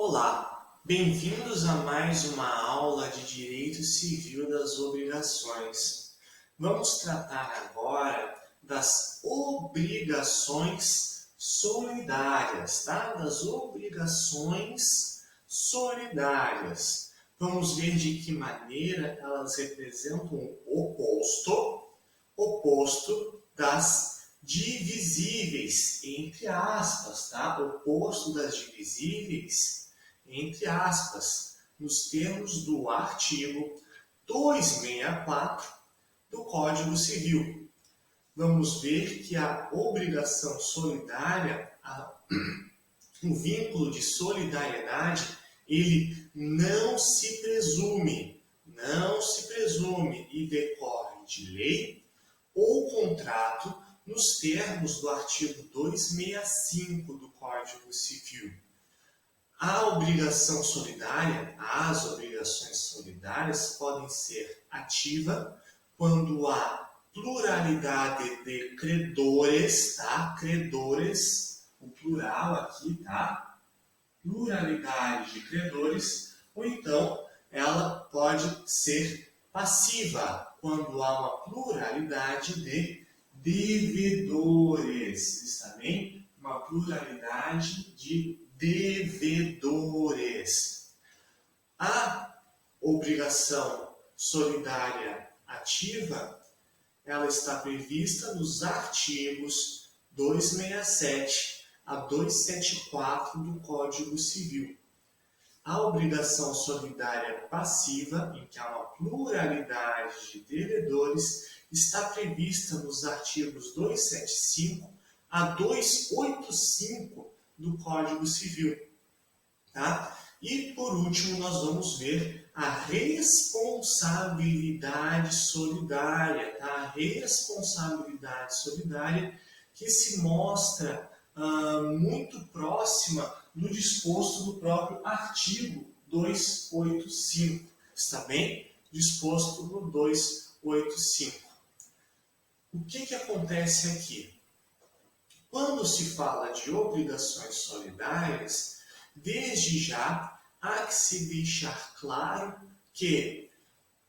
Olá, bem-vindos a mais uma aula de Direito Civil das Obrigações. Vamos tratar agora das obrigações solidárias, tá? Das obrigações solidárias. Vamos ver de que maneira elas representam o oposto das divisíveis, entre aspas, tá? Oposto das divisíveis, entre aspas, nos termos do artigo 264 do Código Civil. Vamos ver que a obrigação solidária, o vínculo de solidariedade, ele não se presume e decorre de lei ou contrato nos termos do artigo 265 do Código Civil. A obrigação solidária, as obrigações solidárias podem ser ativa quando há pluralidade de credores, tá? Credores, o plural aqui, tá? Pluralidade de credores, ou então ela pode ser passiva quando há uma pluralidade de devedores, está bem? Uma pluralidade de devedores. A obrigação solidária ativa, ela está prevista nos artigos 267 a 274 do Código Civil. A obrigação solidária passiva, em que há uma pluralidade de devedores, está prevista nos artigos 275 a 285 do Código Civil. Tá? E, por último, nós vamos ver a responsabilidade solidária. Tá? A responsabilidade solidária que se mostra muito próxima do disposto do próprio artigo 285. Está bem? Disposto no 285. O que acontece aqui? Quando se fala de obrigações solidárias, desde já há que se deixar claro que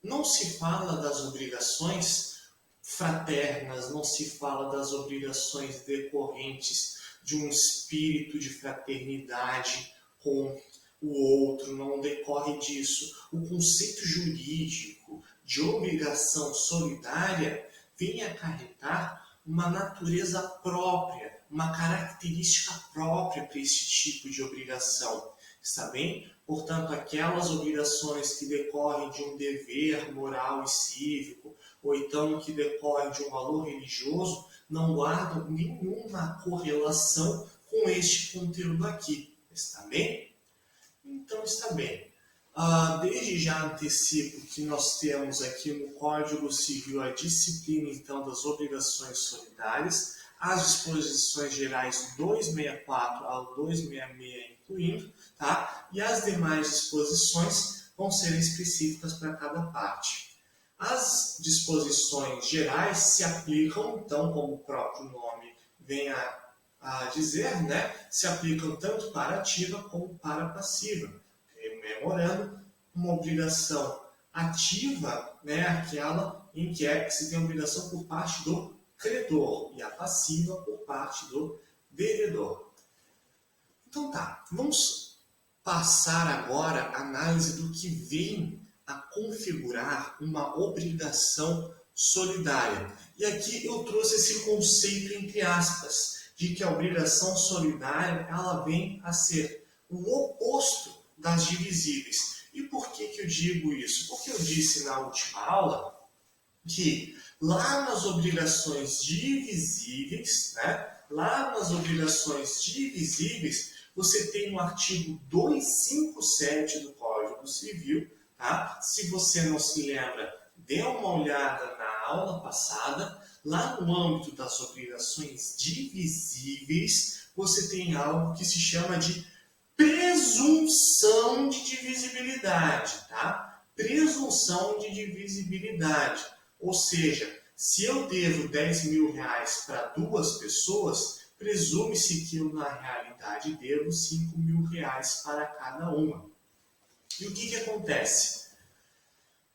não se fala das obrigações fraternas, não se fala das obrigações decorrentes de um espírito de fraternidade com o outro, não decorre disso. O conceito jurídico de obrigação solidária vem acarretar uma natureza própria, uma característica própria para esse tipo de obrigação. Está bem? Portanto, aquelas obrigações que decorrem de um dever moral e cívico, ou então que decorrem de um valor religioso, não guardam nenhuma correlação com este conteúdo aqui. Está bem? Então, está bem. Desde já antecipo que nós temos aqui no Código Civil a disciplina, então, das obrigações solidárias, as disposições gerais do 264 ao 266 incluindo, tá? E as demais disposições vão ser específicas para cada parte. As disposições gerais se aplicam, então, como o próprio nome vem a dizer, né? Se aplicam tanto para ativa como para passiva. Rememorando, uma obrigação ativa, né? Aquela em que se tem obrigação por parte do credor e a passiva por parte do devedor. Então tá, vamos passar agora a análise do que vem a configurar uma obrigação solidária. E aqui eu trouxe esse conceito entre aspas, de que a obrigação solidária ela vem a ser o oposto das divisíveis. E por que eu digo isso? Porque eu disse na última aula que lá nas obrigações divisíveis, né? Lá nas obrigações divisíveis, você tem o artigo 257 do Código Civil. Tá? Se você não se lembra, dê uma olhada na aula passada. Lá no âmbito das obrigações divisíveis, você tem algo que se chama de presunção de divisibilidade. Tá? Presunção de divisibilidade. Ou seja, se eu devo R$10.000 para duas pessoas, presume-se que eu, na realidade, devo R$ 5.000 para cada uma. E o que acontece?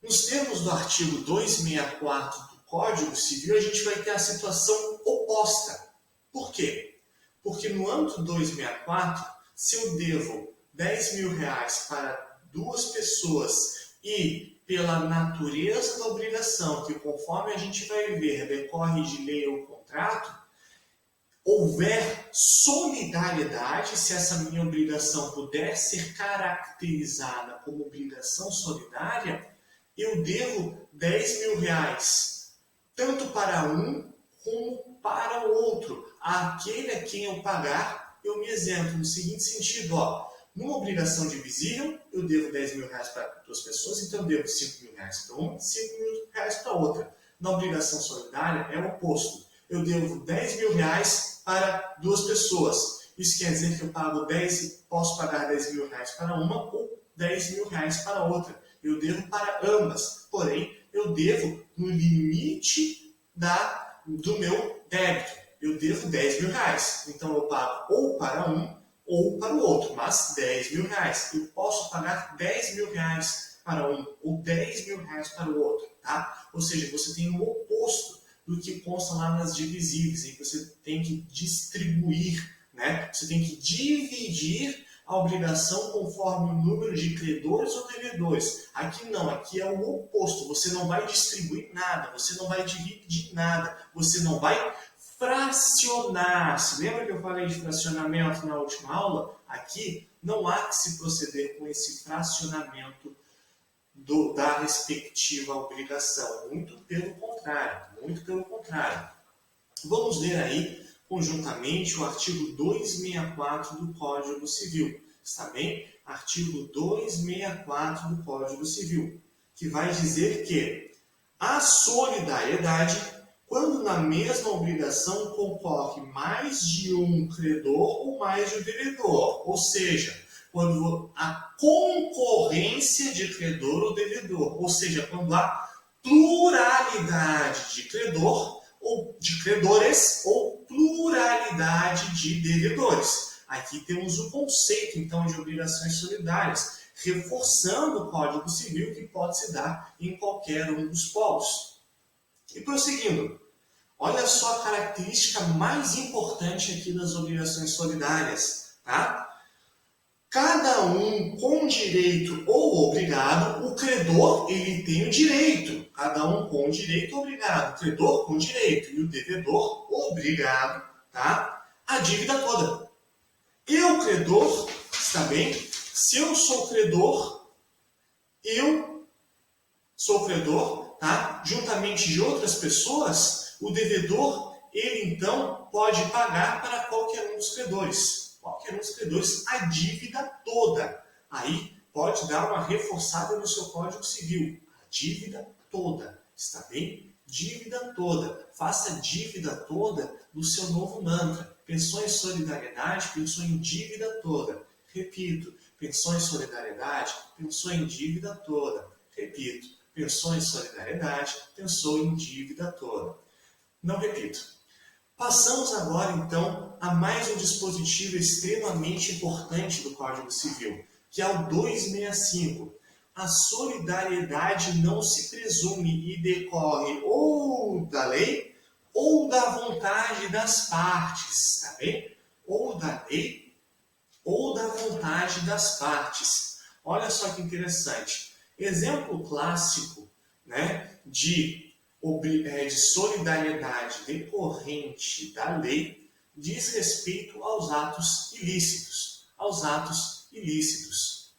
Nos termos do artigo 264 do Código Civil, a gente vai ter a situação oposta. Por quê? Porque no âmbito 264, se eu devo R$ 10.000 para duas pessoas e pela natureza da obrigação, que conforme a gente vai ver, decorre de lei ou contrato, houver solidariedade, se essa minha obrigação puder ser caracterizada como obrigação solidária, eu devo R$ 10.000, tanto para um como para o outro. Aquele a quem eu pagar, eu me isento no seguinte sentido, numa obrigação divisível, eu devo R$ 10.000 para duas pessoas, então eu devo R$ 5.000 para uma, R$ 5.000 para outra. Na obrigação solidária é o oposto. Eu devo R$ 10.000 para duas pessoas. Isso quer dizer que eu posso pagar R$ 10.000 para uma ou R$ 10.000 para outra. Eu devo para ambas, porém, eu devo no limite do meu débito. Eu devo R$ 10.000, então eu pago ou para um ou para o outro, mas R$ 10.000. Eu posso pagar R$ 10.000 para um ou R$ 10.000 para o outro, tá? Ou seja, você tem o oposto do que consta lá nas divisíveis, em que você tem que distribuir, né? Você tem que dividir a obrigação conforme o número de credores ou devedores. Aqui não, aqui é o oposto. Você não vai distribuir nada, você não vai dividir nada, você não vai fracionar. Se lembra que eu falei de fracionamento na última aula? Aqui não há que se proceder com esse fracionamento da respectiva obrigação. Muito pelo contrário, muito pelo contrário. Vamos ler aí conjuntamente o artigo 264 do Código Civil. Está bem? Artigo 264 do Código Civil, que vai dizer que a solidariedade, quando na mesma obrigação concorre mais de um credor ou mais de um devedor, ou seja, quando a concorrência de credor ou devedor, ou seja, quando há pluralidade de credor ou de credores ou pluralidade de devedores. Aqui temos o conceito, então, de obrigações solidárias, reforçando o Código Civil que pode se dar em qualquer um dos polos. E prosseguindo, olha só a característica mais importante aqui das obrigações solidárias, tá? Cada um com direito ou obrigado, o credor ele tem o direito, cada um com direito ou obrigado, o credor com direito e o devedor obrigado, tá? A dívida toda. Eu, credor, está bem? Se eu sou credor, tá? Juntamente de outras pessoas, o devedor, ele então pode pagar para qualquer um dos credores. Qualquer um dos credores, a dívida toda. Aí pode dar uma reforçada no seu Código Civil. A dívida toda, está bem? Dívida toda. Faça a dívida toda no seu novo mantra. Pensou em solidariedade, pensou em dívida toda. Repito, pensou em solidariedade, pensou em dívida toda. Repito, pensou em solidariedade, pensou em dívida toda. Não repito. Passamos agora, então, a mais um dispositivo extremamente importante do Código Civil, que é o 265. A solidariedade não se presume e decorre ou da lei ou da vontade das partes, tá bem? Ou da lei ou da vontade das partes. Olha só que interessante. Exemplo clássico, né, de solidariedade decorrente da lei diz respeito aos atos ilícitos.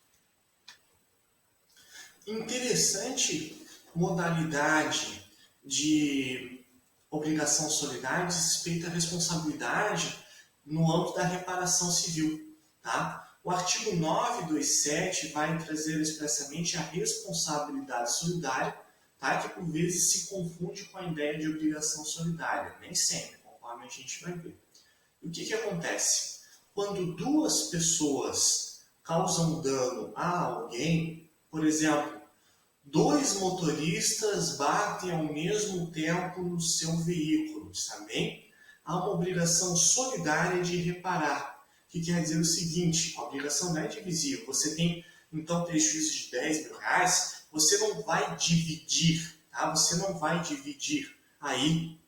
Interessante modalidade de obrigação solidária diz respeito à responsabilidade no âmbito da reparação civil, tá? O artigo 927 vai trazer expressamente a responsabilidade solidária, tá? Que por vezes se confunde com a ideia de obrigação solidária, nem sempre, conforme a gente vai ver. E o que acontece? Quando duas pessoas causam dano a alguém, por exemplo, dois motoristas batem ao mesmo tempo no seu veículo, está bem? há uma obrigação solidária de reparar, que quer dizer o seguinte: a obrigação não é divisível. Você tem, então, prejuízo de 10 mil reais, você não vai dividir, tá? Você não vai dividir aí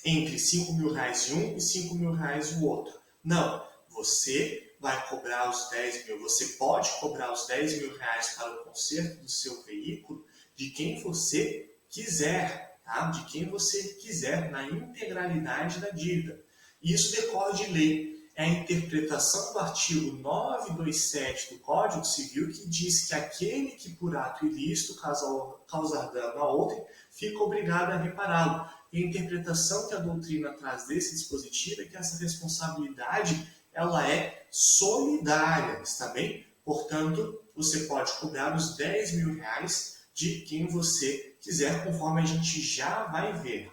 entre 5 mil reais de um e 5 mil reais do outro. Não, você vai cobrar os 10 mil, você pode cobrar os 10 mil reais para o conserto do seu veículo de quem você quiser, tá? De quem você quiser, na integralidade da dívida. Isso decorre de lei. É a interpretação do artigo 927 do Código Civil, que diz que aquele que por ato ilícito causar dano a outrem fica obrigado a repará-lo. E a interpretação que a doutrina traz desse dispositivo é que essa responsabilidade ela é solidária, está bem? Portanto, você pode cobrar os 10 mil reais de quem você quiser, conforme a gente já vai ver.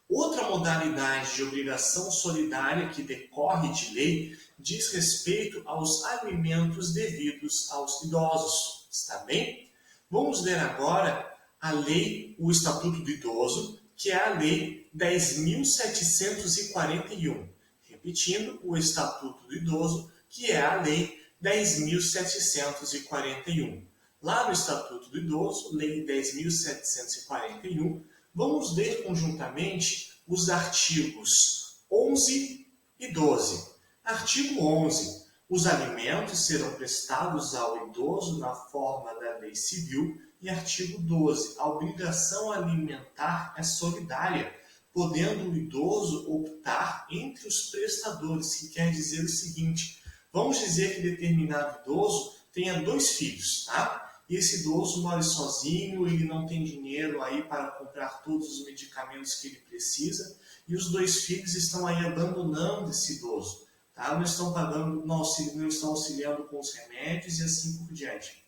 Outra modalidade de obrigação solidária que decorre de lei diz respeito aos alimentos devidos aos idosos, está bem? Vamos ver agora a lei, o Estatuto do Idoso, que é a Lei 10.741. Repetindo, o Estatuto do Idoso, que é a Lei 10.741. Lá no Estatuto do Idoso, Lei 10.741, vamos ver conjuntamente os artigos 11 e 12. Artigo 11. Os alimentos serão prestados ao idoso na forma da lei civil. E artigo 12. A obrigação alimentar é solidária, podendo o idoso optar entre os prestadores, que quer dizer o seguinte: vamos dizer que determinado idoso tenha 2 filhos, tá? E esse idoso mora sozinho, ele não tem dinheiro aí para comprar todos os medicamentos que ele precisa, e os 2 filhos estão aí abandonando esse idoso, tá? Não estão pagando, não estão auxiliando com os remédios e assim por diante.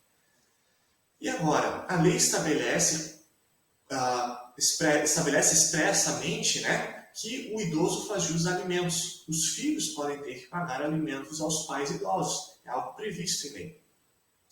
E agora, a lei estabelece expressamente, né, que o idoso faz jus a alimentos. Os filhos podem ter que pagar alimentos aos pais idosos. É algo previsto em lei.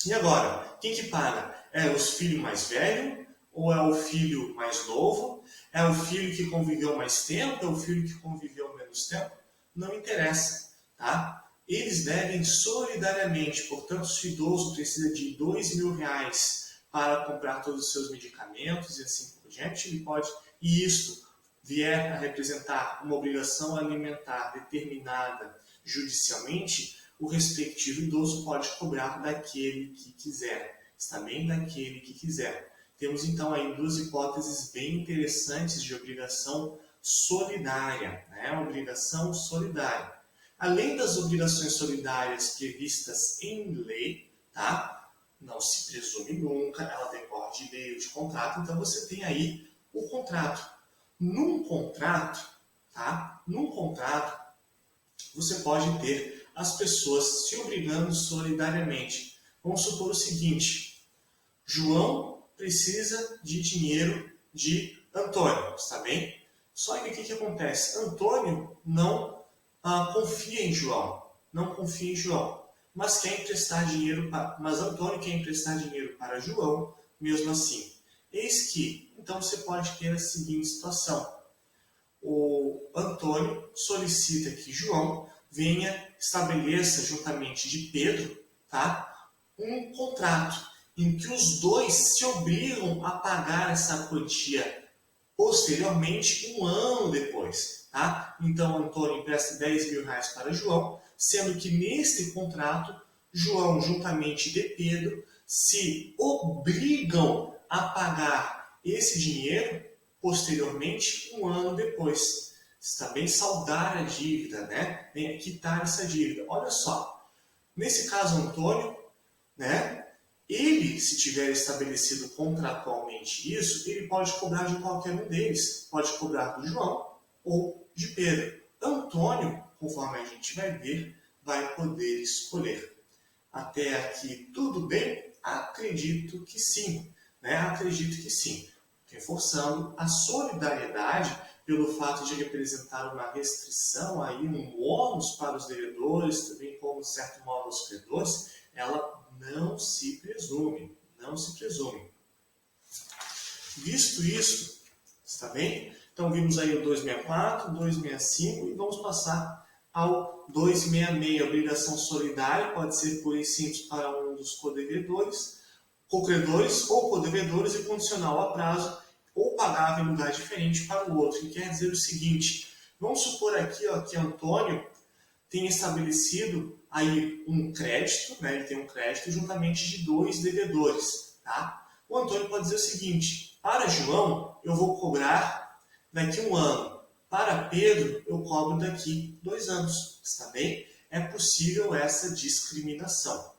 E agora, quem que paga? É o filho mais velho ou é o filho mais novo? É o filho que conviveu mais tempo? É o filho que conviveu menos tempo? Não interessa, tá? Eles devem solidariamente. Portanto, se o idoso precisa de 2 mil reais para comprar todos os seus medicamentos e assim por diante, ele pode, e isso vier a representar uma obrigação alimentar determinada judicialmente, o respectivo idoso pode cobrar daquele que quiser, está bem? Daquele que quiser. Temos então aí 2 hipóteses bem interessantes de obrigação solidária, né? Obrigação solidária. Além das obrigações solidárias previstas em lei, tá? Não se presume nunca, ela decorre de lei ou de contrato, então você tem aí o contrato. Num contrato, tá? Num contrato, você pode ter as pessoas se obrigando solidariamente. Vamos supor o seguinte: João precisa de dinheiro de Antônio, está bem? Só que o que acontece? Antônio não confia em João, mas quer emprestar dinheiro mas Antônio quer emprestar dinheiro para João, mesmo assim. Eis que, então você pode ter a seguinte situação: o Antônio solicita que João estabeleça juntamente de Pedro, tá, um contrato em que os dois se obrigam a pagar essa quantia posteriormente, 1 ano depois. Tá? Então, Antônio empresta 10 mil reais para João, sendo que neste contrato, João, juntamente de Pedro, se obrigam a pagar esse dinheiro posteriormente, 1 ano depois. Está bem? Saldar a dívida, né? Quitar essa dívida. Olha só, nesse caso, Antônio, né? Ele, se tiver estabelecido contratualmente isso, ele pode cobrar de qualquer um deles. Pode cobrar do João ou de Pedro. Antônio, conforme a gente vai ver, vai poder escolher. Até aqui tudo bem? Acredito que sim. Né? Acredito que sim. Reforçando a solidariedade pelo fato de representar uma restrição, aí, um ônus para os devedores, também como, de certo modo, aos credores, ela não se presume. Visto isso, está bem? Então, Então, vimos aí o 264, 265 e vamos passar ao 266. Obrigação solidária pode ser pura e simples para um dos codecredores ou codevedores e condicional a prazo ou pagável em lugar diferente para o outro. Que quer dizer o seguinte, vamos supor aqui que Antônio tem estabelecido aí um crédito, né? Ele tem um crédito juntamente de 2 devedores. Tá? O Antônio pode dizer o seguinte, para João eu vou cobrar daqui 1 ano, para Pedro eu cobro daqui 2 anos. Está bem? É possível essa discriminação.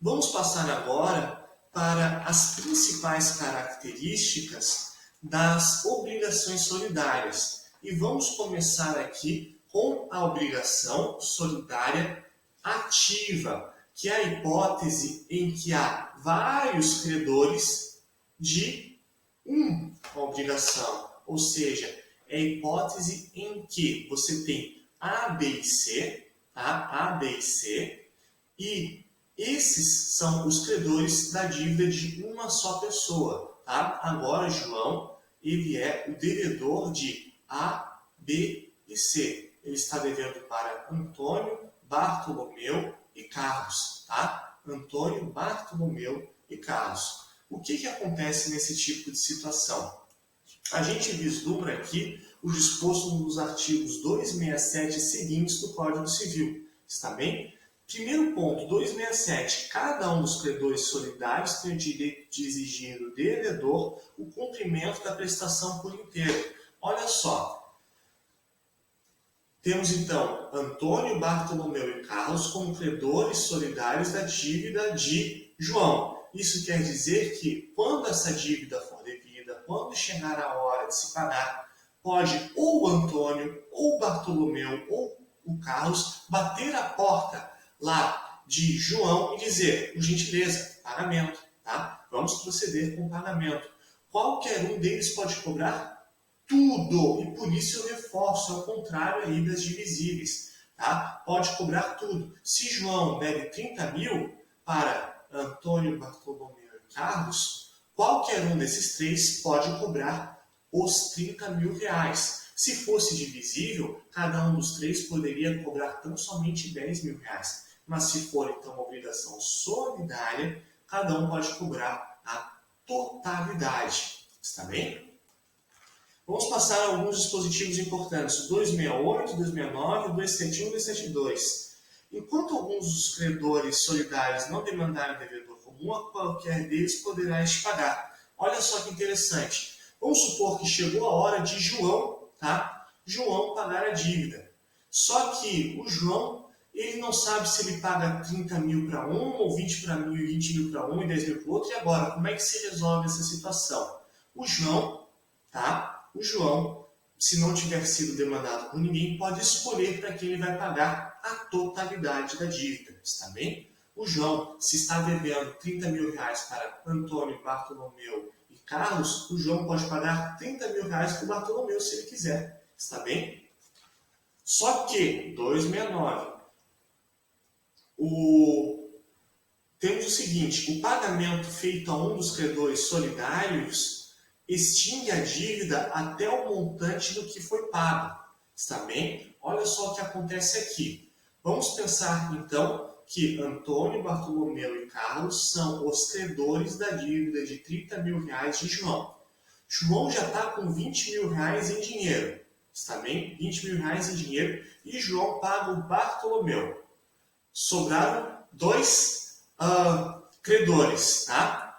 Vamos passar agora para as principais características das obrigações solidárias. E vamos começar aqui com a obrigação solidária ativa, que é a hipótese em que há vários credores de uma obrigação. Ou seja, é a hipótese em que você tem A, B e C, tá? A, B e C, e esses são os credores da dívida de uma só pessoa. Tá? Agora, João, ele é o devedor de A, B e C. Ele está devendo para Antônio, Bartolomeu e Carlos. Tá? Antônio, Bartolomeu e Carlos. O que acontece nesse tipo de situação? A gente vislumbra aqui o disposto nos artigos 267 seguintes do Código Civil. Está bem? Primeiro ponto, 267. Cada um dos credores solidários tem o direito de exigir do devedor o cumprimento da prestação por inteiro. Olha só. Temos então Antônio, Bartolomeu e Carlos como credores solidários da dívida de João. Isso quer dizer que quando essa dívida for devida, quando chegar a hora de se pagar, pode ou o Antônio, ou o Bartolomeu, ou o Carlos bater a porta lá de João e dizer, por gentileza, pagamento, tá? Vamos proceder com o pagamento. Qualquer um deles pode cobrar tudo, e por isso eu reforço, ao contrário aí das divisíveis, tá? Pode cobrar tudo. Se João deve 30 mil para Antônio, Bartolomeu e Carlos, qualquer um desses três pode cobrar os 30 mil reais. Se fosse divisível, cada um dos três poderia cobrar tão somente 10 mil reais. Mas se for então uma obrigação solidária, cada um pode cobrar a totalidade. Está bem? Vamos passar a alguns dispositivos importantes. 268, 269, 271 e 272. Enquanto alguns dos credores solidários não demandarem devedor comum, qualquer deles poderá este pagar. Olha só que interessante. Vamos supor que chegou a hora de João, tá? João pagar a dívida. Só que o João, ele não sabe se ele paga 30 mil para um, ou 20 para mil, e 20 mil para um, e 10 mil para o outro. E agora, como é que se resolve essa situação? O João, tá? O João, se não tiver sido demandado por ninguém, pode escolher para quem ele vai pagar a totalidade da dívida. Está bem? O João, se está devendo 30 mil reais para Antônio, Bartolomeu e Carlos, o João pode pagar 30 mil reais para o Bartolomeu se ele quiser. Está bem? Só que, 269, temos o seguinte, o pagamento feito a um dos credores solidários extingue a dívida até o montante do que foi pago. Está bem? Olha só o que acontece aqui. Vamos pensar, então, que Antônio, Bartolomeu e Carlos são os credores da dívida de 30 mil reais de João. João já está com 20 mil reais em dinheiro. Está bem? 20 mil reais em dinheiro. E João paga o Bartolomeu. Sobraram 2 credores, tá?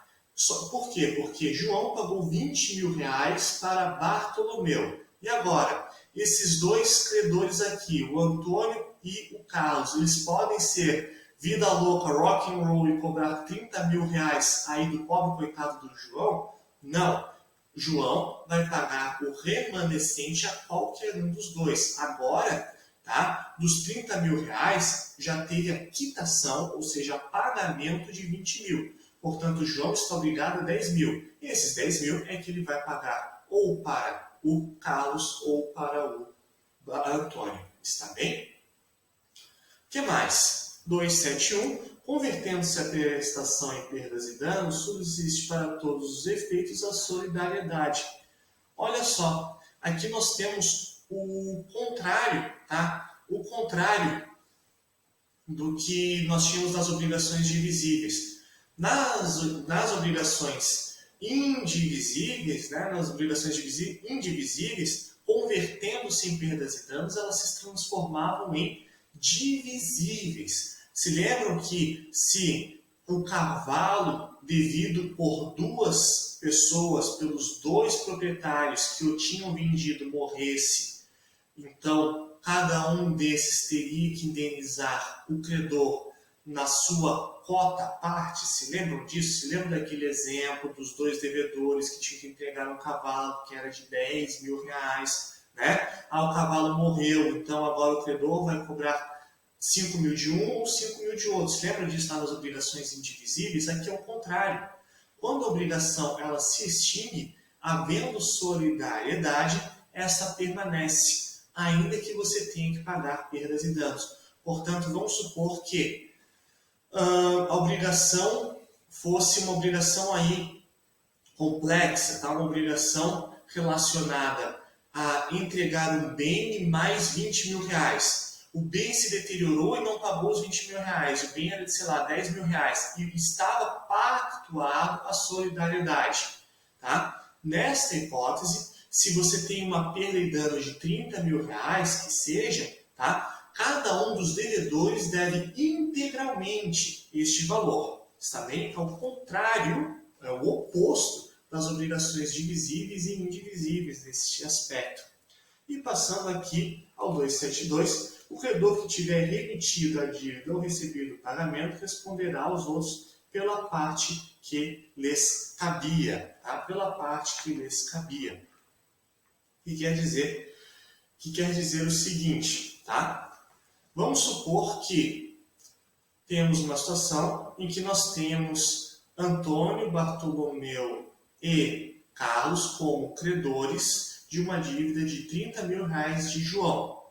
Por quê? Porque João pagou 20 mil reais para Bartolomeu. E agora, esses 2 credores aqui, o Antônio e o Carlos, eles podem ser vida louca, rock and roll e cobrar 30 mil reais aí do pobre coitado do João? Não. João vai pagar o remanescente a qualquer um dos 2. Agora, tá? Dos 30 mil reais, já teve a quitação, ou seja, pagamento de 20 mil. Portanto, o João está obrigado a 10 mil. E esses 10 mil é que ele vai pagar ou para o Carlos ou para o Antônio. Está bem? O que mais? 271. Convertendo-se a prestação em perdas e danos, subsiste para todos os efeitos a solidariedade. Olha só, aqui nós temos o contrário, tá? O contrário do que nós tínhamos nas obrigações divisíveis. Nas obrigações indivisíveis, né, nas obrigações indivisíveis, convertendo-se em perdas e danos, elas se transformavam em divisíveis. Se lembram que se o cavalo, devido por duas pessoas, pelos dois proprietários que o tinham vendido, morresse, então cada um desses teria que indenizar o credor na sua cota parte? Se lembram disso? Se lembram daquele exemplo dos dois devedores que tinham que entregar um cavalo que era de 10 mil reais, né? O cavalo morreu, então agora o credor vai cobrar 5 mil de um ou 5 mil de outro. Se lembram disso nas obrigações indivisíveis? Aqui é o contrário. Quando a obrigação ela se extingue, havendo solidariedade, essa permanece, ainda que você tenha que pagar perdas e danos. Portanto, vamos supor que a obrigação fosse uma obrigação aí complexa, tá? Uma obrigação relacionada a entregar um bem e mais 20 mil reais. O bem se deteriorou e não pagou os 20 mil reais. O bem era de, sei lá, 10 mil reais. E estava pactuado a solidariedade. Tá? Nesta hipótese, se você tem uma perda e dano de 30 mil reais, que seja, tá? Cada um dos devedores deve integralmente este valor. Está bem? É o contrário, é o oposto das obrigações divisíveis e indivisíveis neste aspecto. E passando aqui ao 272, o credor que tiver remitido a dívida ou recebido o pagamento responderá aos outros pela parte que lhes cabia, tá? Pela parte que lhes cabia. Que quer dizer o seguinte, tá? Vamos supor que temos uma situação em que nós temos Antônio, Bartolomeu e Carlos como credores de uma dívida de 30 mil reais de João.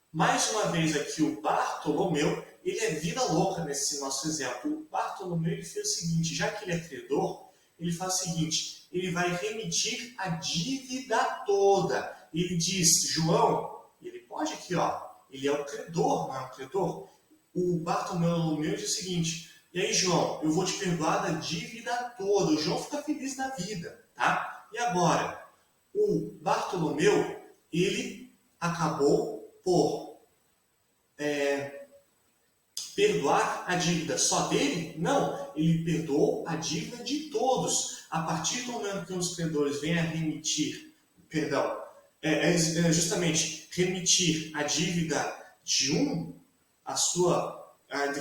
Mais uma vez aqui o Bartolomeu, ele é vida louca nesse nosso exemplo. O Bartolomeu ele fez o seguinte, já que ele é credor, ele faz o seguinte, ele vai remitir a dívida toda. Ele diz, João, ele pode aqui, ó, ele é o credor, não é o credor? O Bartolomeu diz o seguinte, e aí, João, eu vou te perdoar da dívida toda. O João fica feliz na vida, tá? E agora, o Bartolomeu, ele acabou por perdoar a dívida só dele? Não, ele perdoou a dívida de todos. A partir do momento que os credores vêm a remitir, justamente remitir a dívida de um,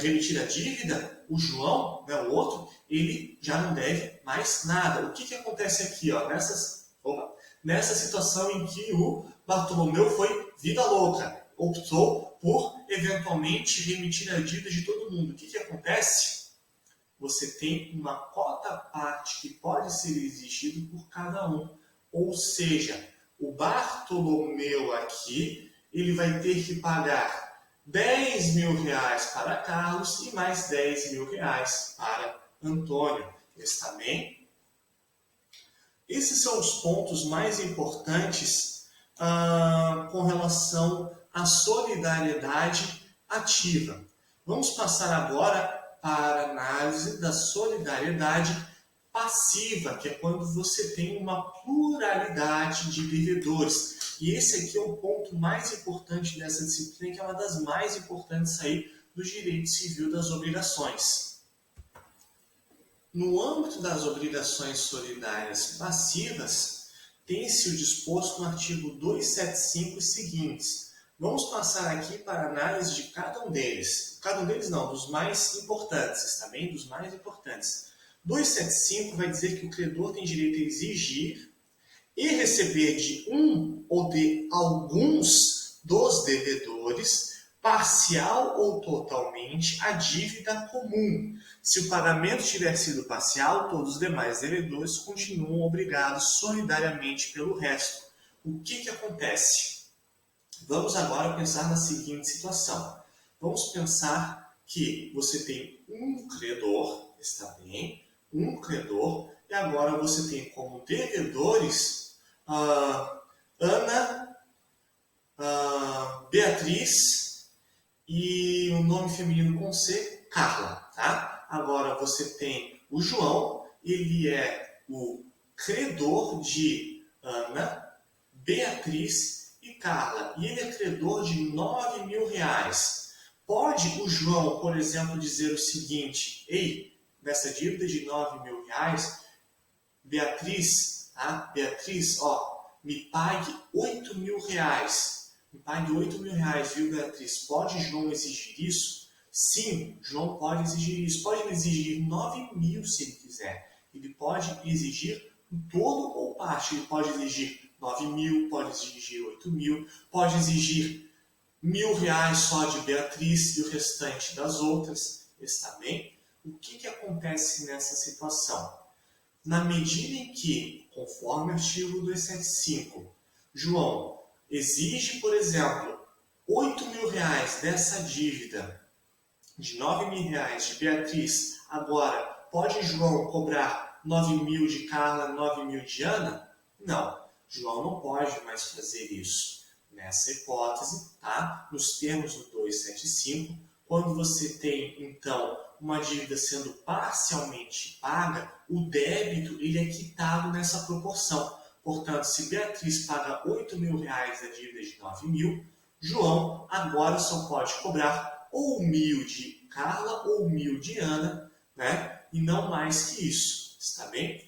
remitir a dívida, o João, né, o outro, ele já não deve mais nada. O que acontece aqui, ó, nessa situação em que o Bartolomeu foi vida louca, optou por eventualmente remitir a dívida de todo mundo. O que acontece? Você tem uma cota-parte que pode ser exigida por cada um. Ou seja, o Bartolomeu aqui, ele vai ter que pagar 10 mil reais para Carlos e mais 10 mil reais para Antônio. Está bem? Esses são os pontos mais importantes com relação à solidariedade ativa. Vamos passar agora para a análise da solidariedade passiva, que é quando você tem uma pluralidade de devedores. E esse aqui é o ponto mais importante dessa disciplina, que é uma das mais importantes aí do direito civil das obrigações. No âmbito das obrigações solidárias passivas, tem-se o disposto no artigo 275 e seguintes. Vamos passar aqui para a análise de cada um deles. Cada um deles não, dos mais importantes, tá bem? Dos mais importantes. 275 vai dizer que o credor tem direito a exigir e receber de um ou de alguns dos devedores, parcial ou totalmente, a dívida comum. Se o pagamento tiver sido parcial, todos os demais devedores continuam obrigados solidariamente pelo resto. O que acontece? Vamos agora pensar na seguinte situação. Vamos pensar que você tem um credor, está bem? Um credor, e agora você tem como devedores Ana, Beatriz e o nome feminino com C, Carla, tá? Agora você tem o João, ele é o credor de Ana, Beatriz e Carla, e ele é credor de R$ 9.000. Pode o João, por exemplo, dizer o seguinte: ei, nessa dívida de R$ 9.000, Beatriz, tá? Beatriz, me pague R$ 8.000. Me pague R$ 8.000, viu, Beatriz? Pode João exigir isso? Sim, João pode exigir isso. Pode exigir 9.000 se ele quiser. Ele pode exigir todo ou parte. Ele pode exigir 9.000, pode exigir 8.000, pode exigir R$ 1.000 só de Beatriz e o restante das outras. Está bem? O que acontece nessa situação? Na medida em que, conforme o artigo 275, João exige, por exemplo, R$ 8.000 dessa dívida de R$ 9.000 de Beatriz, agora, pode João cobrar 9.000 de Carla, 9.000 de Ana? Não, João não pode mais fazer isso. Nessa hipótese, tá? Nos termos do 275, quando você tem, então, uma dívida sendo parcialmente paga, o débito ele é quitado nessa proporção. Portanto, se Beatriz paga R$ 8.000 da dívida de 9.000, João agora só pode cobrar ou 1.000 de Carla ou 1.000 de Ana, né? E não mais que isso, está bem?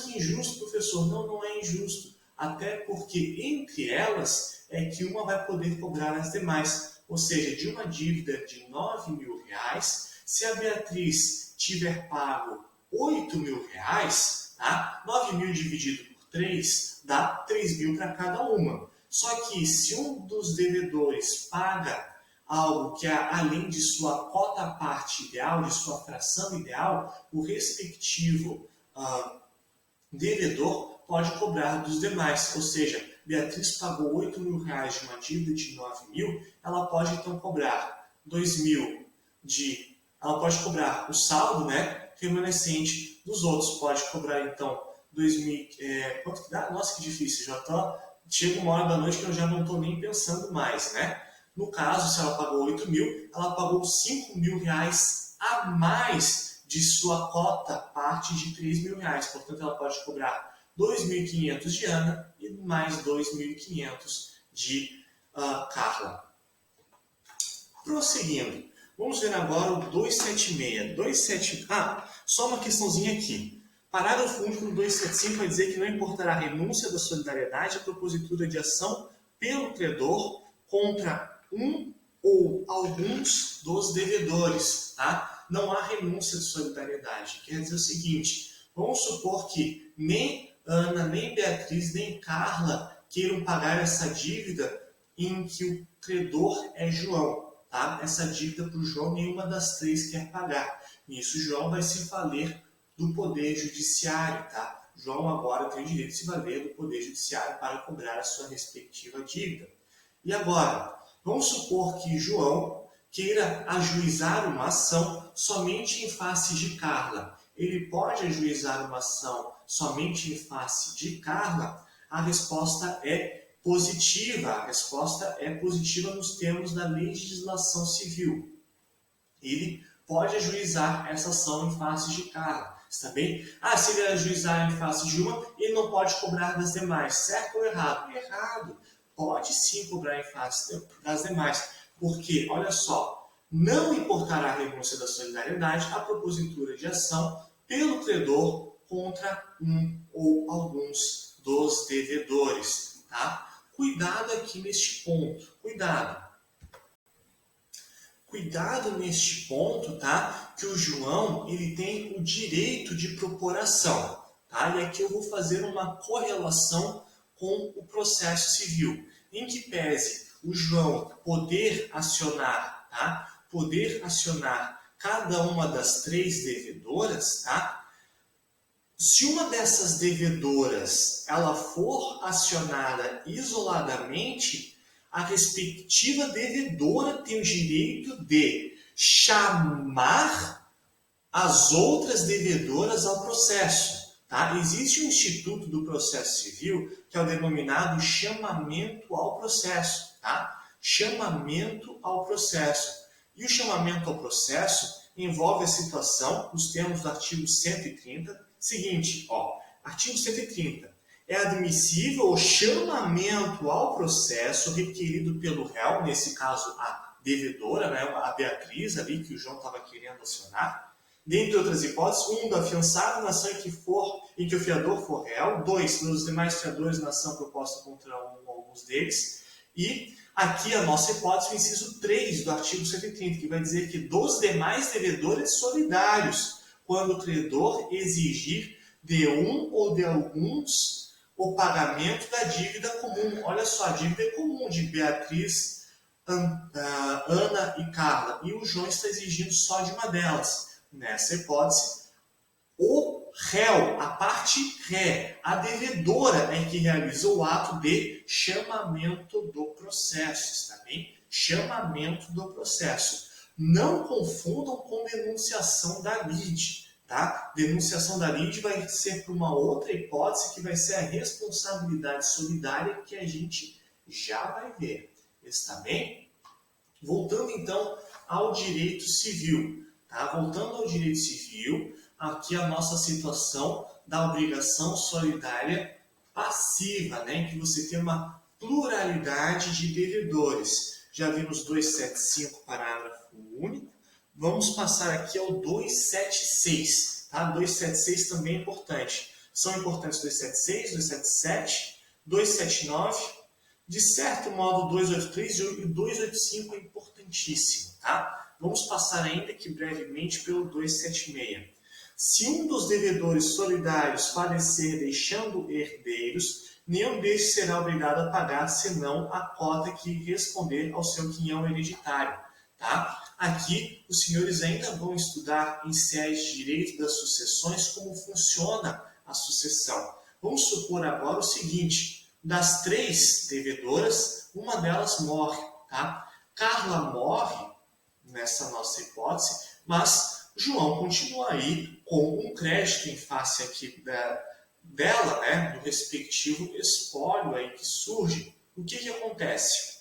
Que injusto, professor. Não, não é injusto. Até porque entre elas é que uma vai poder cobrar as demais. Ou seja, de uma dívida de R$ 9.000, se a Beatriz tiver pago R$ 8.000, tá? 9.000 dividido por 3 dá 3.000 para cada uma. Só que se um dos devedores paga algo que é além de sua cota parte ideal, de sua fração ideal, o respectivo devedor pode cobrar dos demais. Ou seja, Beatriz pagou R$ 8.000 de uma dívida de 9.000, ela pode então cobrar 2.000 de... Ela pode cobrar o saldo, né, remanescente dos outros. Pode cobrar então 2.000... quanto que dá? Nossa, que difícil. Chega uma hora da noite que eu já não estou nem pensando mais, né? No caso, se ela pagou 8.000, ela pagou R$ 5.000 a mais de sua cota parte de R$ 3.000. Portanto, ela pode cobrar 2.500 de Ana e mais 2.500 de Carla. Prosseguindo, vamos ver agora o 276. Só uma questãozinha aqui. Parágrafo único do 275 vai dizer que não importará a renúncia da solidariedade à propositura de ação pelo credor contra um ou alguns dos devedores, tá? Não há renúncia de solidariedade. Quer dizer o seguinte, vamos supor que nem Ana, nem Beatriz, nem Carla queiram pagar essa dívida em que o credor é João, tá? Essa dívida para o João nenhuma das três quer pagar. Nisso, João vai se valer do Poder Judiciário, tá? João agora tem o direito de se valer do Poder Judiciário para cobrar a sua respectiva dívida. E agora, vamos supor que João queira ajuizar uma ação somente em face de Carla. Ele pode ajuizar uma ação somente em face de Carla? A resposta é positiva. A resposta é positiva nos termos da legislação civil. Ele pode ajuizar essa ação em face de Carla. Está bem? Se ele ajuizar em face de uma, ele não pode cobrar das demais. Certo ou errado? Errado. Pode sim cobrar em face das demais. Porque, olha só, não importará a renúncia da solidariedade à propositura de ação pelo credor contra um ou alguns dos devedores. Tá? Cuidado aqui neste ponto. Cuidado neste ponto, tá? Que o João ele tem o direito de propor ação. Tá? E aqui eu vou fazer uma correlação com o processo civil, em que pese o João poder acionar, tá? Poder acionar cada uma das três devedoras, tá? Se uma dessas devedoras ela for acionada isoladamente, a respectiva devedora tem o direito de chamar as outras devedoras ao processo. Tá? Existe um instituto do processo civil que é o denominado chamamento ao processo. Tá? Chamamento ao processo. E o chamamento ao processo envolve a situação, nos termos do artigo 130, seguinte, artigo 130. É admissível o chamamento ao processo requerido pelo réu, nesse caso a devedora, né, a Beatriz ali que o João estava querendo acionar, dentre outras hipóteses, 1, do afiançado na ação em que o fiador for réu, 2, dos demais fiadores na ação proposta contra um ou alguns deles, e aqui a nossa hipótese, o inciso 3 do artigo 130, que vai dizer que dos demais devedores solidários, quando o credor exigir de um ou de alguns o pagamento da dívida comum. Olha só, a dívida é comum de Beatriz, Ana e Carla, e o João está exigindo só de uma delas. Nessa hipótese, o réu, a parte ré, a devedora é que realiza o ato de chamamento do processo, está bem? Chamamento do processo. Não confundam com denunciação da lide, tá? Denunciação da lide vai ser para uma outra hipótese que vai ser a responsabilidade solidária que a gente já vai ver, está bem? Voltando então ao direito civil. Tá? Voltando ao direito civil, aqui a nossa situação da obrigação solidária passiva, né? Em que você tem uma pluralidade de devedores. Já vimos 275, parágrafo único. Vamos passar aqui ao 276. Tá? 276 também é importante. São importantes 276, 277, 279. De certo modo, 283 e 285 é importantíssimo. Tá? Vamos passar ainda aqui brevemente pelo 276. Se um dos devedores solidários falecer deixando herdeiros, nenhum destes será obrigado a pagar, senão a cota que responder ao seu quinhão hereditário. Tá? Aqui, os senhores ainda vão estudar em séries de direito das sucessões como funciona a sucessão. Vamos supor agora o seguinte, das 3 devedoras, uma delas morre. Tá? Carla morre, nessa nossa hipótese, mas João continua aí com um crédito em face aqui dela, né, do respectivo espólio aí que surge. O que acontece?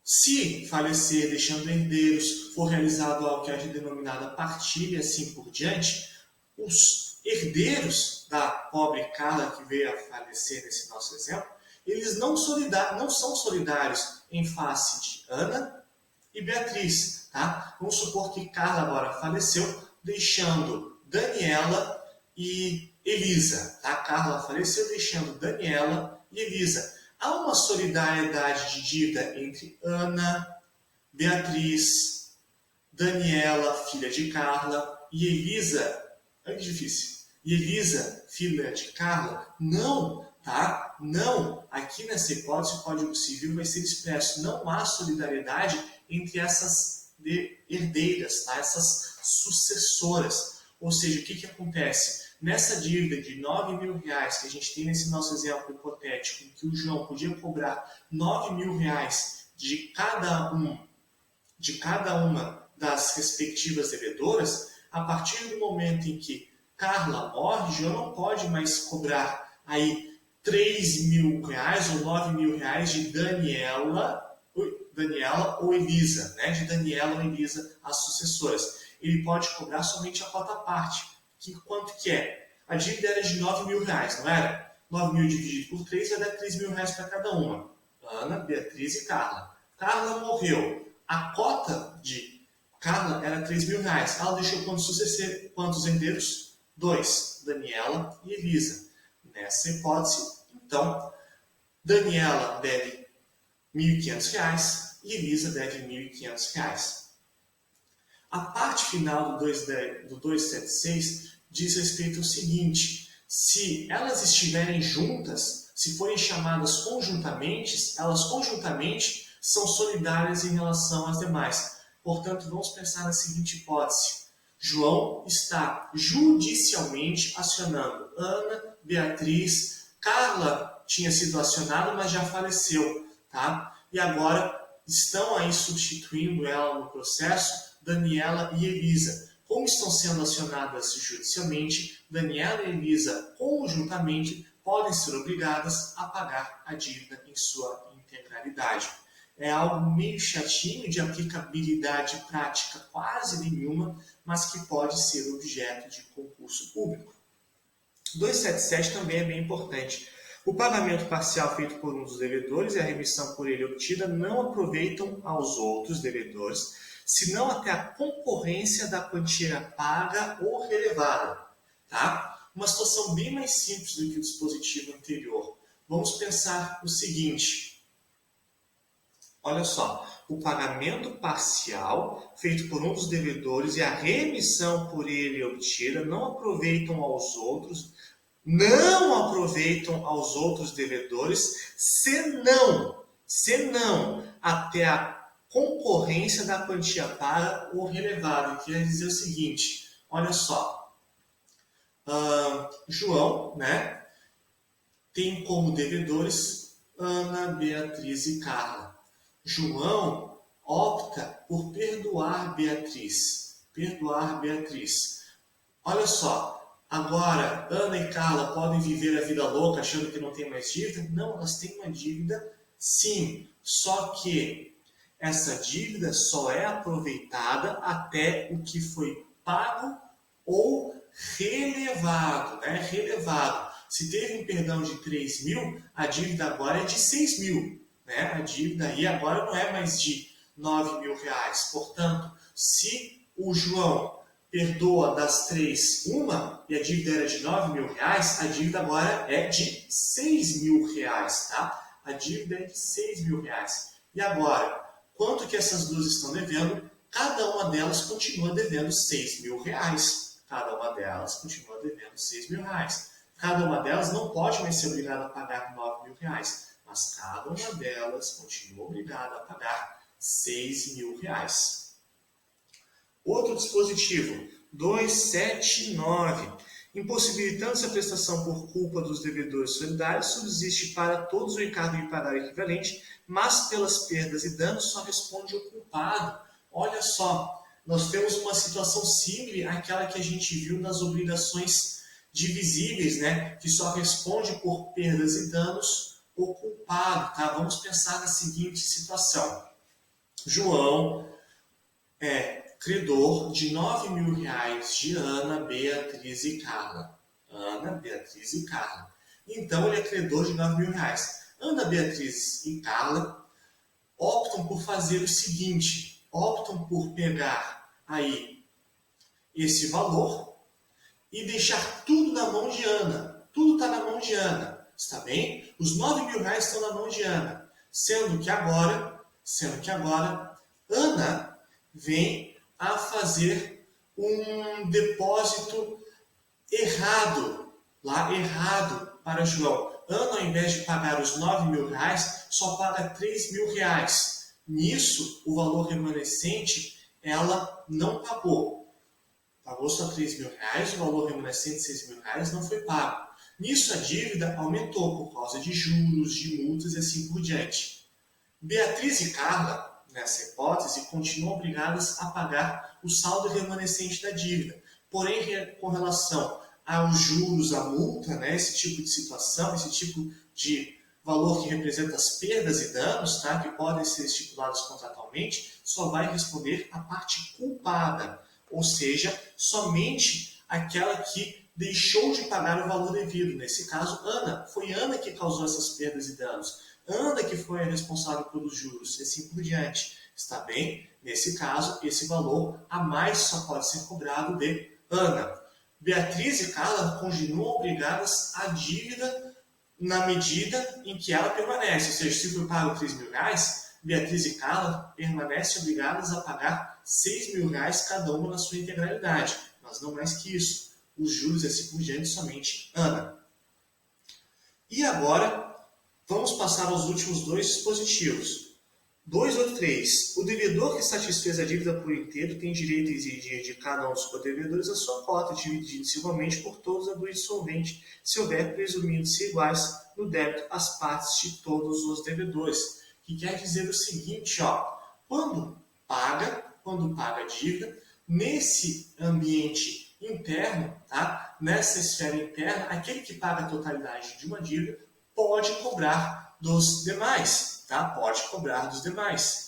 Se falecer deixando herdeiros, for realizado algo que é denominada partilha e assim por diante, os herdeiros da pobre Carla que veio a falecer nesse nosso exemplo, eles não são solidários em face de Ana e Beatriz, tá? Vamos supor que Carla agora faleceu, deixando Daniela e Elisa, tá? Carla faleceu, deixando Daniela e Elisa. Há uma solidariedade de dívida entre Ana, Beatriz, Daniela, filha de Carla, e Elisa, é difícil, e Elisa, filha de Carla? Não, tá? Não. Aqui nessa hipótese, o Código Civil vai ser expresso. Não há solidariedade entre essas herdeiras, tá? Essas sucessoras. Ou seja, o que acontece? Nessa dívida de R$9.000 que a gente tem nesse nosso exemplo hipotético, em que o João podia cobrar R$9.000 de cada uma das respectivas devedoras, a partir do momento em que Carla morre, João não pode mais cobrar aí R$3.000 ou R$9.000 de Daniela ou Elisa, né? De Daniela ou Elisa, as sucessoras. Ele pode cobrar somente a cota à parte. Quanto que é? A dívida era de R$9.000, não era? 9.000 dividido por 3 vai dar R$3.000 para cada uma. Ana, Beatriz e Carla. Carla morreu. A cota de Carla era R$3.000. Ela deixou quantos herdeiros? 2. Daniela e Elisa. Nessa hipótese, então, Daniela deve R$1.500 e Elisa deve R$1.500. A parte final do 276 diz respeito ao seguinte: se elas estiverem juntas, se forem chamadas conjuntamente, elas conjuntamente são solidárias em relação às demais. Portanto, vamos pensar na seguinte hipótese. João está judicialmente acionando Ana, Beatriz, Carla tinha sido acionada, mas já faleceu, tá? E agora estão aí substituindo ela no processo, Daniela e Elisa. Com Como estão sendo acionadas judicialmente, Daniela e Elisa, conjuntamente, podem ser obrigadas a pagar a dívida em sua integralidade. É algo meio chatinho, de aplicabilidade prática quase nenhuma, mas que pode ser objeto de concurso público. 277 também é bem importante. O pagamento parcial feito por um dos devedores e a remissão por ele obtida não aproveitam aos outros devedores, senão até a concorrência da quantia paga ou relevada. Tá? Uma situação bem mais simples do que o dispositivo anterior. Vamos pensar o seguinte. Olha só, o pagamento parcial feito por um dos devedores e a remissão por ele obtida não aproveitam aos outros devedores, senão até a concorrência da quantia paga ou relevada. Quer dizer o seguinte, olha só, João, né, tem como devedores Ana, Beatriz e Carla. João opta por perdoar Beatriz. Olha só, agora Ana e Carla podem viver a vida louca achando que não tem mais dívida? Não, elas têm uma dívida sim, só que essa dívida só é aproveitada até o que foi pago ou relevado, né? Relevado. Se teve um perdão de 3 mil, a dívida agora é de 6 mil. Né? A dívida aí agora não é mais de 9 mil reais. Portanto, se o João perdoa das 3 uma e a dívida era de 9 mil reais, a dívida agora é de 6 mil reais. Tá? A dívida é de 6 mil reais. E agora, quanto que essas duas estão devendo? Cada uma delas continua devendo 6 mil reais. Cada uma delas não pode mais ser obrigada a pagar 9 mil reais. Mas cada uma delas continua obrigada a pagar 6 mil reais. Outro dispositivo, 279. Impossibilitando-se a prestação por culpa dos devedores solidários, subsiste para todos o encargo de pagar o equivalente, mas pelas perdas e danos só responde o culpado. Olha só, nós temos uma situação similar àquela que a gente viu nas obrigações divisíveis, né? Que só responde por perdas e danos o culpado, tá? Vamos pensar na seguinte situação. João é credor de 9 mil reais de Ana, Beatriz e Carla. Então, ele é credor de 9 mil reais. Ana, Beatriz e Carla optam por fazer o seguinte, optam por pegar aí esse valor e deixar tudo na mão de Ana. Tudo está na mão de Ana. Está bem? Os 9 mil reais estão na mão de Ana. Sendo que agora, Ana vem a fazer um depósito errado para João. Ana, ao invés de pagar os 9 mil reais, só paga 3 mil reais. Nisso, o valor remanescente, ela não pagou. Pagou só 3 mil reais, o valor remanescente de 6 mil reais não foi pago. Nisso, a dívida aumentou por causa de juros, de multas e assim por diante. Beatriz e Carla, nessa hipótese, continuam obrigadas a pagar o saldo remanescente da dívida. Porém, com relação aos juros, à multa, né, esse tipo de situação, esse tipo de valor que representa as perdas e danos, tá, que podem ser estipulados contratualmente, só vai responder a parte culpada, ou seja, somente aquela que deixou de pagar o valor devido. Nesse caso, Ana. Foi Ana que causou essas perdas e danos. Ana que foi a responsável pelos juros, e assim por diante. Está bem? Nesse caso, esse valor a mais só pode ser cobrado de Ana. Beatriz e Carla continuam obrigadas à dívida na medida em que ela permanece. Ou seja, se foi pago 3 mil reais, Beatriz e Carla permanecem obrigadas a pagar 6 mil reais cada uma na sua integralidade. Mas não mais que isso. Os juros e assim por diante, somente Ana. E agora, vamos passar aos últimos dois dispositivos. 283. O devedor que satisfez a dívida por inteiro tem direito a exigir de cada um dos codevedores a sua cota, dividida igualmente por todos a do insolvente, se houver presumindo-se iguais no débito às partes de todos os devedores. Que quer dizer o seguinte, ó, quando paga a dívida, nesse ambiente interno, tá? Nessa esfera interna, aquele que paga a totalidade de uma dívida pode cobrar dos demais, tá? Pode cobrar dos demais.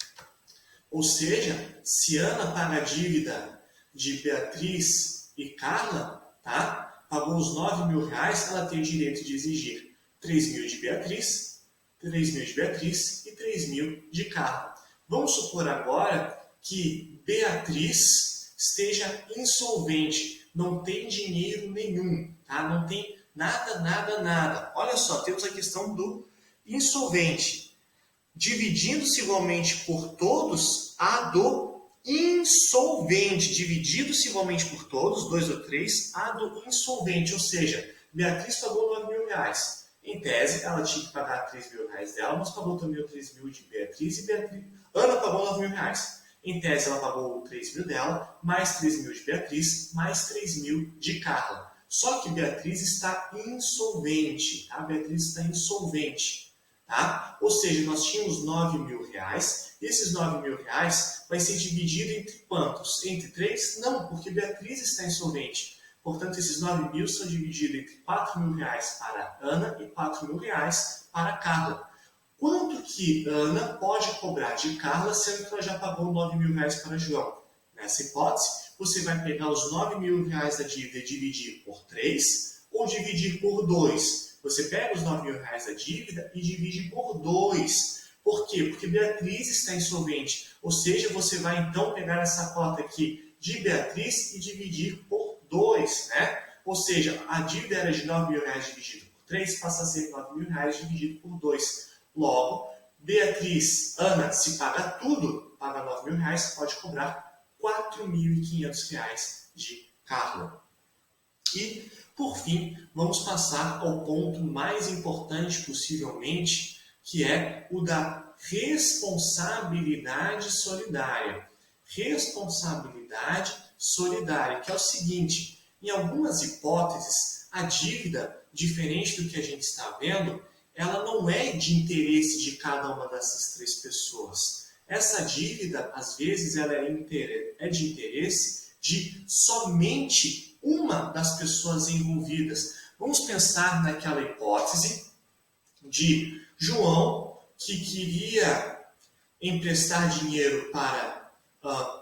Ou seja, se Ana paga a dívida de Beatriz e Carla, tá? Pagou os R$ 9.000, ela tem o direito de exigir 3.000 de Beatriz, 3.000 de Beatriz e 3.000 de Carla. Vamos supor agora que Beatriz esteja insolvente, não tem dinheiro nenhum, tá? Não tem nada. Olha só, temos a questão do insolvente. Dividindo-se igualmente por todos, a do insolvente. Dividido-se igualmente por todos, 2 ou 3, a do insolvente. Ou seja, Beatriz pagou R$ 9.000. Em tese, ela tinha que pagar R$ 3.000 dela, mas pagou também os 3.000 de Beatriz e Ana pagou R$ 9.000. Em tese, ela pagou 3.000 dela, mais 3.000 de Beatriz, mais 3.000 de Carla. Só que Beatriz está insolvente, tá? Beatriz está insolvente. Tá? Ou seja, nós tínhamos R$ 9.000, e esses R$ 9.000 vai ser dividido entre quantos? Entre 3? Não, porque Beatriz está insolvente. Portanto, esses 9.000 são divididos entre R$ 4.000 para Ana e R$ 4.000 para Carla. Quanto que Ana pode cobrar de Carla, sendo que ela já pagou R$ 9.000 para João? Nessa hipótese, você vai pegar os R$ 9.000 da dívida e dividir por 3 ou dividir por 2. Você pega os R$ 9.000 da dívida e divide por 2. Por quê? Porque Beatriz está insolvente. Ou seja, você vai então pegar essa cota aqui de Beatriz e dividir por 2. Né? Ou seja, a dívida era de R$ 9.000 dividido por 3, passa a ser R$ 9.000 dividido por 2. Logo, Beatriz, Ana, se paga tudo, paga R$ 9.000, pode cobrar R$ 4.500 de Carla. E, por fim, vamos passar ao ponto mais importante possivelmente, que é o da responsabilidade solidária. Responsabilidade solidária, que é o seguinte, em algumas hipóteses, a dívida, diferente do que a gente está vendo, ela não é de interesse de cada uma dessas 3 pessoas. Essa dívida, às vezes, ela é de interesse de somente uma das pessoas envolvidas. Vamos pensar naquela hipótese de João, que queria emprestar dinheiro para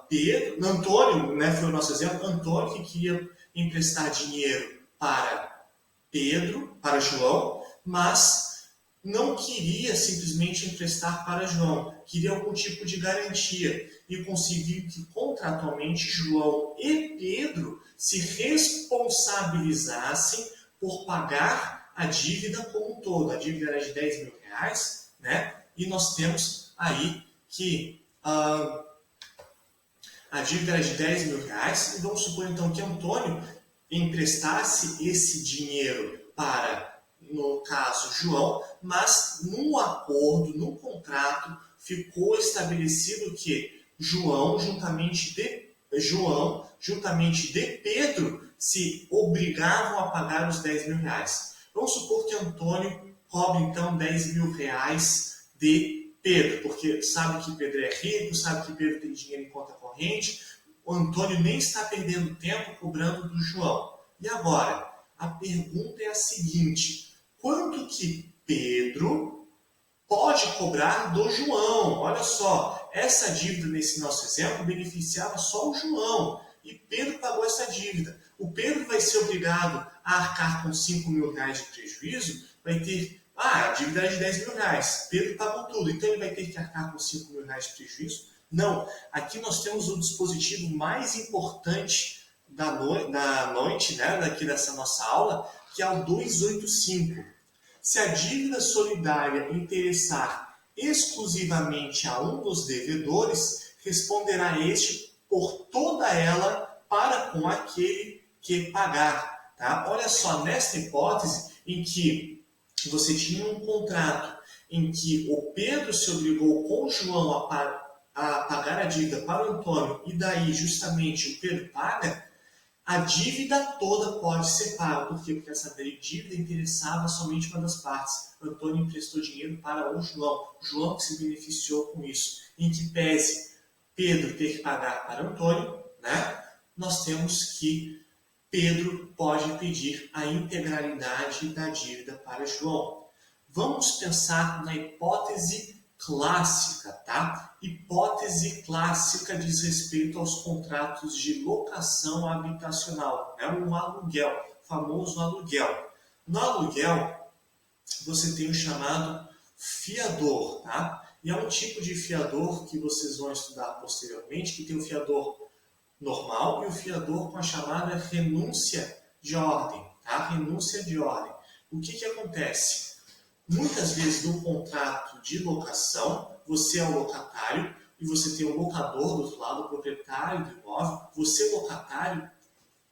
Pedro, Antônio, né, foi o nosso exemplo, Antônio que queria emprestar dinheiro para Pedro, para João, mas não queria simplesmente emprestar para João, queria algum tipo de garantia e conseguiu que contratualmente João e Pedro se responsabilizassem por pagar a dívida como um todo. A dívida era de R$ 10.000, né? E nós temos aí que a dívida era de R$ 10.000 e vamos supor então que Antônio emprestasse esse dinheiro para, no caso, João, mas no acordo, no contrato, ficou estabelecido que João, juntamente de Pedro, se obrigavam a pagar os R$ 10.000. Vamos supor que Antônio cobre, então, R$ 10.000 de Pedro, porque sabe que Pedro é rico, sabe que Pedro tem dinheiro em conta corrente, o Antônio nem está perdendo tempo cobrando do João. E agora, a pergunta é a seguinte, quanto que Pedro pode cobrar do João? Olha só, essa dívida nesse nosso exemplo beneficiava só o João e Pedro pagou essa dívida. O Pedro vai ser obrigado a arcar com R$ 5.000 de prejuízo, vai ter, a dívida é de R$ 10.000, Pedro pagou tudo, então ele vai ter que arcar com R$ 5.000 de prejuízo? Não, aqui nós temos o dispositivo mais importante da noite, né, daqui dessa nossa aula, que é o 285. Se a dívida solidária interessar exclusivamente a um dos devedores, responderá este por toda ela para com aquele que pagar. Tá? Olha só, nesta hipótese em que você tinha um contrato em que o Pedro se obrigou com o João a pagar a dívida para o Antônio e daí justamente o Pedro paga, a dívida toda pode ser paga. Por quê? Porque essa dívida interessava somente uma das partes. O Antônio emprestou dinheiro para o João que se beneficiou com isso. Em que pese Pedro ter que pagar para Antônio, né? nós temos que Pedro pode pedir a integralidade da dívida para João. Vamos pensar na hipótese clássica, tá? Hipótese clássica diz respeito aos contratos de locação habitacional, né? Um aluguel, famoso aluguel. No aluguel, você tem o chamado fiador, tá? E é um tipo de fiador que vocês vão estudar posteriormente, que tem o fiador normal e o fiador com a chamada renúncia de ordem, tá? Renúncia de ordem. O que acontece? Muitas vezes no contrato de locação, você é o locatário e você tem o locador do outro lado, o proprietário do imóvel. Você, locatário,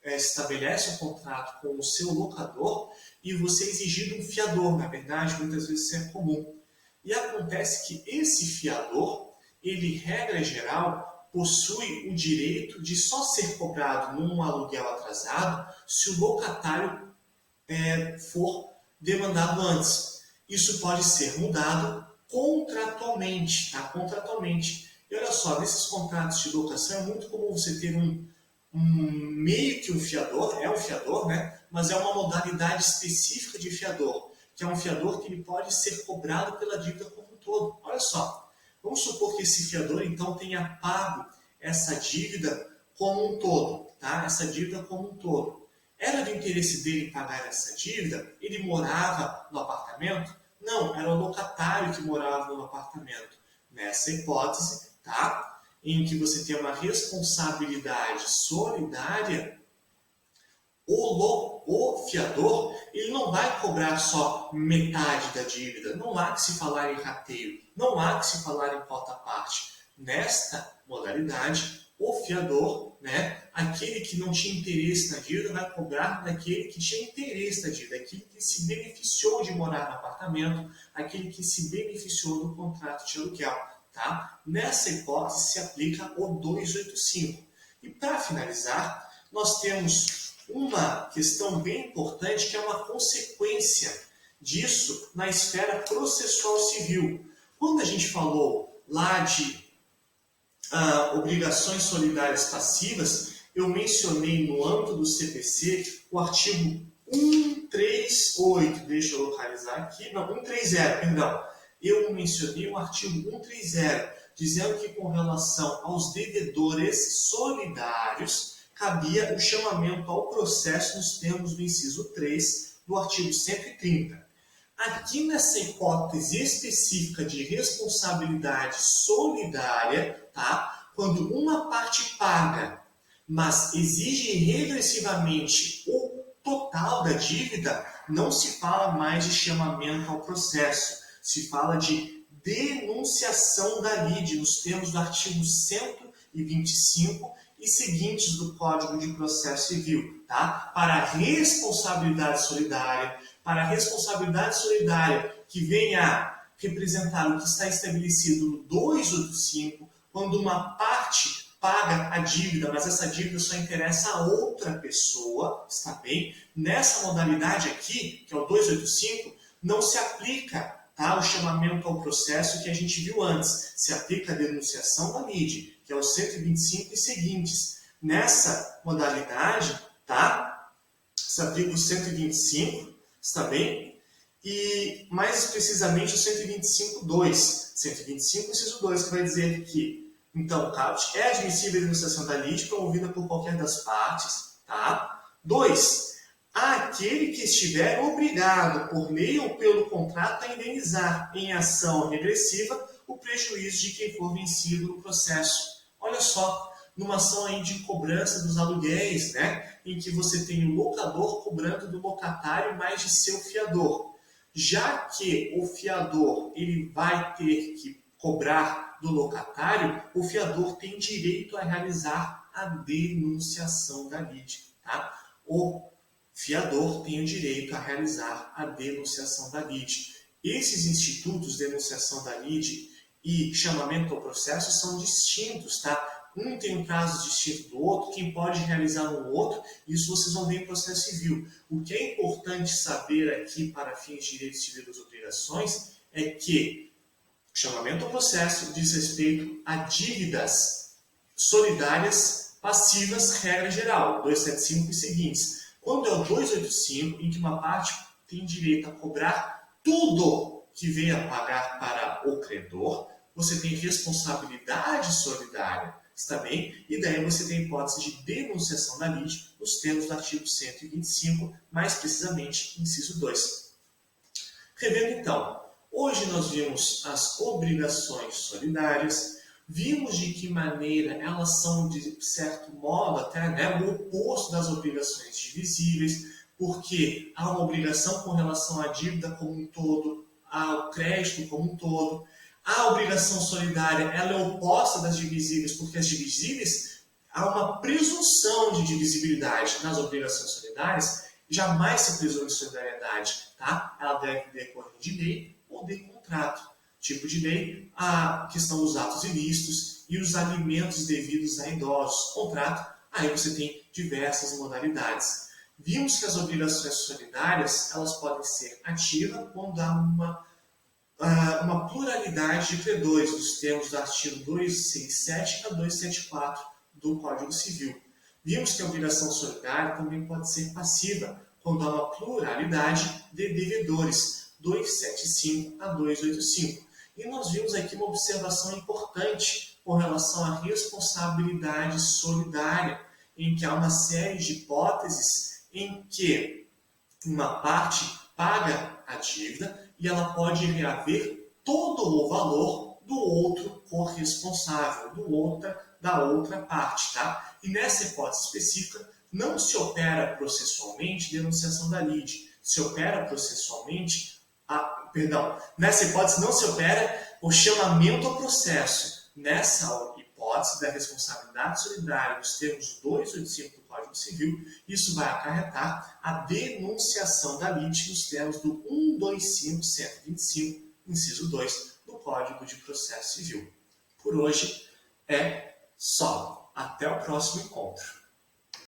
estabelece um contrato com o seu locador e você é exigido um fiador. Na verdade, muitas vezes isso é comum. E acontece que esse fiador, ele, regra geral, possui o direito de só ser cobrado num aluguel atrasado se o locatário for demandado antes. Isso pode ser mudado contratualmente, tá? Contratualmente. E olha só, nesses contratos de locação é muito comum você ter meio que um fiador, é um fiador, né? Mas é uma modalidade específica de fiador, que é um fiador que ele pode ser cobrado pela dívida como um todo. Olha só, vamos supor que esse fiador então tenha pago essa dívida como um todo, tá? Essa dívida como um todo. Era do interesse dele pagar essa dívida? Ele morava no apartamento? Não, era o locatário que morava no apartamento. Nessa hipótese, tá? Em que você tem uma responsabilidade solidária, o fiador ele não vai cobrar só metade da dívida. Não há que se falar em rateio, não há que se falar em cota-parte. Nesta modalidade, o fiador, né, aquele que não tinha interesse na dívida, vai cobrar daquele que tinha interesse na dívida, aquele que se beneficiou de morar no apartamento, aquele que se beneficiou do contrato de aluguel. Tá? Nessa hipótese se aplica o 285. E para finalizar, nós temos uma questão bem importante que é uma consequência disso na esfera processual civil. Quando a gente falou lá de obrigações solidárias passivas, eu mencionei no âmbito do CPC o artigo 138, deixa eu localizar aqui, não, 130, perdão. Eu mencionei o artigo 130, dizendo que com relação aos devedores solidários, cabia o chamamento ao processo nos termos do inciso 3 do artigo 130. Aqui nessa hipótese específica de responsabilidade solidária, tá? Quando uma parte paga, mas exige regressivamente o total da dívida, não se fala mais de chamamento ao processo, se fala de denunciação da lide, nos termos do artigo 125 e seguintes do Código de Processo Civil, tá? Para a responsabilidade solidária, que venha a representar o que está estabelecido no 285, quando uma parte paga a dívida, mas essa dívida só interessa a outra pessoa, está bem? Nessa modalidade aqui, que é o 285, não se aplica, tá, o chamamento ao processo que a gente viu antes. Se aplica a denunciação da lide, que é o 125 e seguintes. Nessa modalidade, tá, se aplica o 125, está bem? E mais precisamente o 125.2. 125, inciso 2, que vai dizer que, então, caput, é admissível a denunciação da lide promovida por qualquer das partes, tá? 2. Aquele que estiver obrigado, por meio ou pelo contrato, a indenizar em ação regressiva o prejuízo de quem for vencido no processo. Olha só, numa ação aí de cobrança dos aluguéis, né, em que você tem o locador cobrando do locatário mais de seu fiador. Já que o fiador ele vai ter que cobrar do locatário, o fiador tem direito a realizar a denunciação da lide, tá? O fiador tem o direito a realizar a denunciação da lide. Esses institutos, denunciação da lide e chamamento ao processo, são distintos, tá? Um tem um prazo distinto do outro, quem pode realizar no outro, isso vocês vão ver em processo civil. O que é importante saber aqui para fins de direito civil das obrigações é que o chamamento ao processo diz respeito a dívidas solidárias Passivas, regra geral, 275 e seguintes. Quando é o 285, em que uma parte tem direito a cobrar tudo que venha a pagar para o credor, você tem responsabilidade solidária, está bem? E daí você tem hipótese de denunciação da lide nos termos do artigo 125, mais precisamente, inciso 2. Revendo então, hoje nós vimos as obrigações solidárias, vimos de que maneira elas são, de certo modo, até o oposto das obrigações divisíveis, porque há uma obrigação com relação à dívida como um todo, ao crédito como um todo. A obrigação solidária ela é oposta das divisíveis, porque as divisíveis há uma presunção de divisibilidade. Nas obrigações solidárias, jamais se presume solidariedade. Tá? Ela deve decorrer de lei ou de contrato. Tipo de lei, a questão dos atos ilícitos e os alimentos devidos a idosos. Contrato, aí você tem diversas modalidades. Vimos que as obrigações solidárias elas podem ser ativas quando há uma pluralidade de credores, dos termos do artigo 267 a 274 do Código Civil. Vimos que a obrigação solidária também pode ser passiva, quando há uma pluralidade de devedores, 275 a 285. E nós vimos aqui uma observação importante com relação à responsabilidade solidária, em que há uma série de hipóteses em que uma parte paga a dívida e ela pode reaver todo o valor do outro corresponsável, da outra parte. Tá? E nessa hipótese específica, não se opera processualmente denunciação da lide, se opera processualmente, nessa hipótese não se opera o chamamento ao processo. Nessa hipótese da responsabilidade solidária nos termos 285 do Código Civil, isso vai acarretar a denunciação da lide nos termos do 125.125, inciso 2 do Código de Processo Civil. Por hoje é só. Até o próximo encontro.